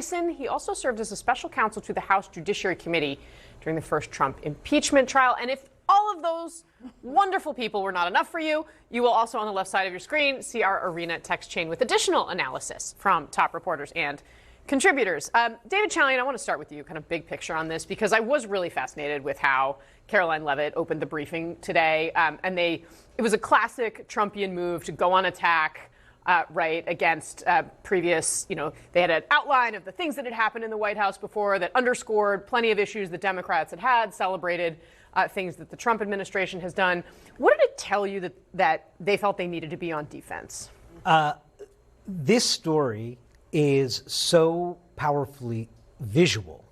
He also served as a special counsel to the House Judiciary Committee during the first Trump impeachment trial. And if all of those wonderful people were not enough for you, you will also on the left side of your screen see our Arena text chain with additional analysis from top reporters and contributors. David Chalian, I want to start with you, kind of big picture on this, because I was really fascinated with how Caroline Leavitt opened the briefing today. It was a classic Trumpian move to go on attack. Right, against previous, they had an outline of the things that had happened in the White House before that underscored plenty of issues that Democrats had, celebrated things that the Trump administration has done. What did it tell you that they felt they needed to be on defense? This story is so powerfully visual,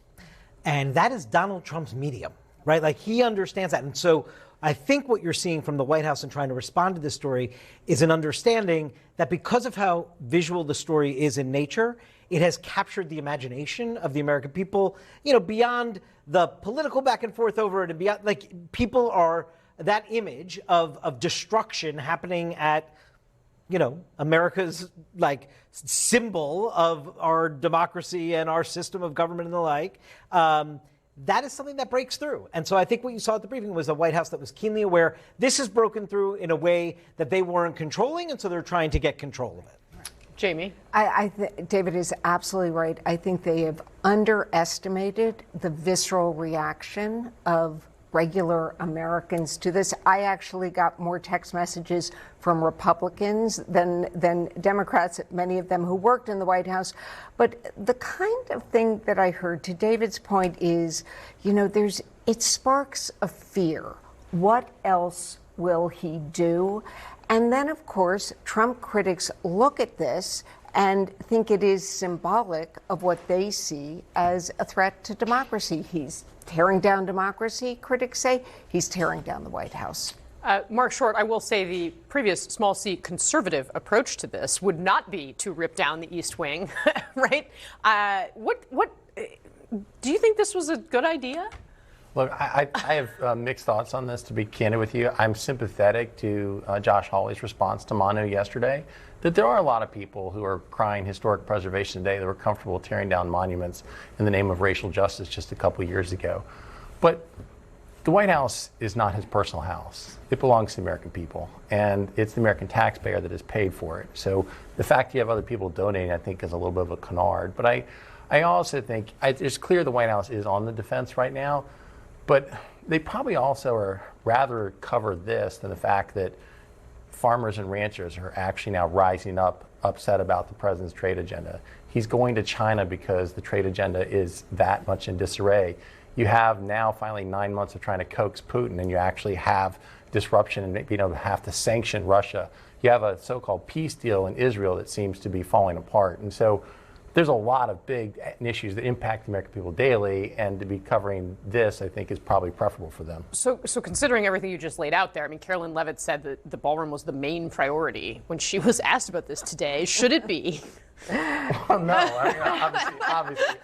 and that is Donald Trump's medium, right? Like, he understands that. And so I think what you're seeing from the White House in trying to respond to this story is an understanding that because of how visual the story is in nature, it has captured the imagination of the American people, beyond the political back and forth over it and beyond. Like, people are that image of destruction happening at, America's symbol of our democracy and our system of government and the like. That is something that breaks through. And so I think what you saw at the briefing was a White House that was keenly aware this has broken through in a way that they weren't controlling, and so they're trying to get control of it. Jamie? David is absolutely right. I think they have underestimated the visceral reaction of regular Americans to this. I actually got more text messages from Republicans than Democrats, many of them who worked in the White House. But the kind of thing that I heard, to David's point, is, it sparks a fear. What else will he do? And then, of course, Trump critics look at this and think it is symbolic of what they see as a threat to democracy. He's tearing down democracy, critics say. He's tearing down the White House. Mark Short, I will say the previous small C conservative approach to this would not be to rip down the East Wing, right? What do you think this was a good idea? Look, I have mixed thoughts on this, to be candid with you. I'm sympathetic to Josh Hawley's response to Manu yesterday, that there are a lot of people who are crying historic preservation today that were comfortable tearing down monuments in the name of racial justice just a couple of years ago. But the White House is not his personal house. It belongs to the American people, and it's the American taxpayer that has paid for it. So the fact you have other people donating, I think, is a little bit of a canard. But I also think it's clear the White House is on the defense right now, but they probably also are rather cover this than the fact that farmers and ranchers are actually now rising up, upset about the president's trade agenda. He's going to China because the trade agenda is that much in disarray. You have now finally 9 months of trying to coax Putin, and you actually have disruption and have to sanction Russia. You have a so-called peace deal in Israel that seems to be falling apart. And so there's a lot of big issues that impact the American people daily, and to be covering this, I think, is probably preferable for them. So considering everything you just laid out there, I mean, Caroline Leavitt said that the ballroom was the main priority when she was asked about this today. Should it be? Well, no,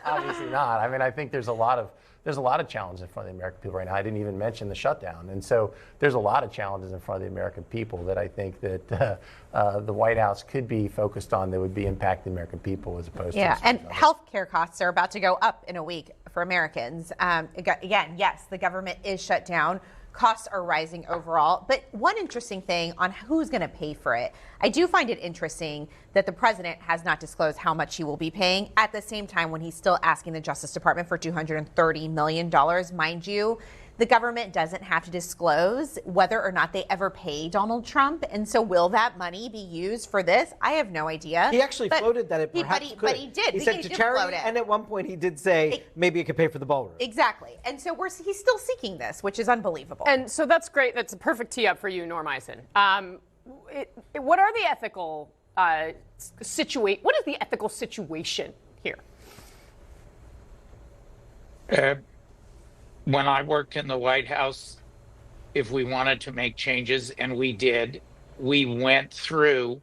obviously not. I mean, I think there's a lot of challenges in front of the American people right now. I didn't even mention the shutdown. And so there's a lot of challenges in front of the American people that I think that the White House could be focused on that would be impacting the American people as opposed to... Yeah, and health care costs are about to go up in a week for Americans. Again, yes, the government is shut down. Costs are rising overall. But one interesting thing on who's going to pay for it, I do find it interesting that the president has not disclosed how much he will be paying at the same time when he's still asking the Justice Department for $230 million. Mind you, the government doesn't have to disclose whether or not they ever pay Donald Trump. And so will that money be used for this? I have no idea. He actually floated that it perhaps could. But he did. He said to charity, and at one point he did say maybe it could pay for the ballroom. Exactly. And so he's still seeking this, which is unbelievable. And so that's great. That's a perfect tee up for you, Norm Eisen. What are the ethical what is the ethical situation here? When I worked in the White House, if we wanted to make changes, and we did, we went through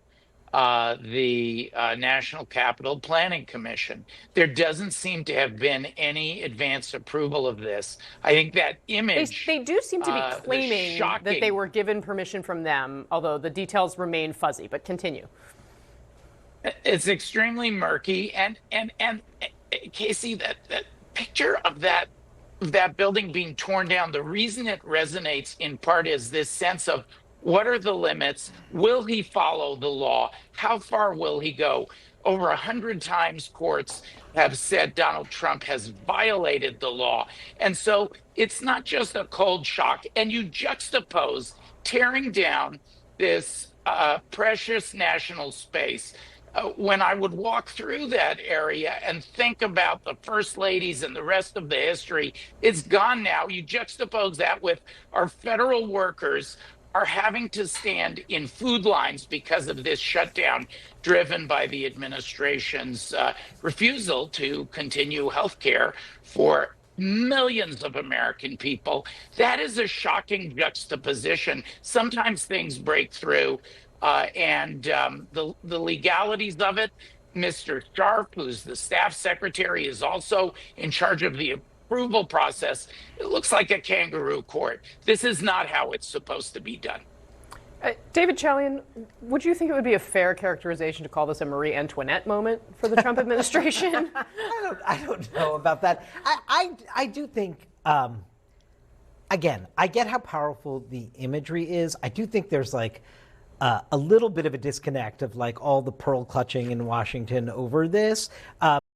the National Capital Planning Commission. There doesn't seem to have been any advanced approval of this. I think that image... They do seem to be claiming that they were given permission from them, although the details remain fuzzy, but continue. It's extremely murky, and Casey, that picture of that building being torn down, the reason it resonates in part is this sense of what are the limits? Will he follow the law? How far will he go? Over 100 times courts have said Donald Trump has violated the law. And so it's not just a cold shock. And you juxtapose tearing down this precious national space. When I would walk through that area and think about the first ladies and the rest of the history, it's gone now. You juxtapose that with our federal workers are having to stand in food lines because of this shutdown driven by the administration's refusal to continue health care for millions of American people. That is a shocking juxtaposition. Sometimes things break through, and the legalities of it. Mr. Sharp, who's the staff secretary, is also in charge of the approval process. It looks like a kangaroo court. This is not how it's supposed to be done. David Chalian, would you think it would be a fair characterization to call this a Marie Antoinette moment for the Trump administration? I don't know about that. I do think, again, I get how powerful the imagery is. I do think there's like a little bit of a disconnect of like all the pearl clutching in Washington over this.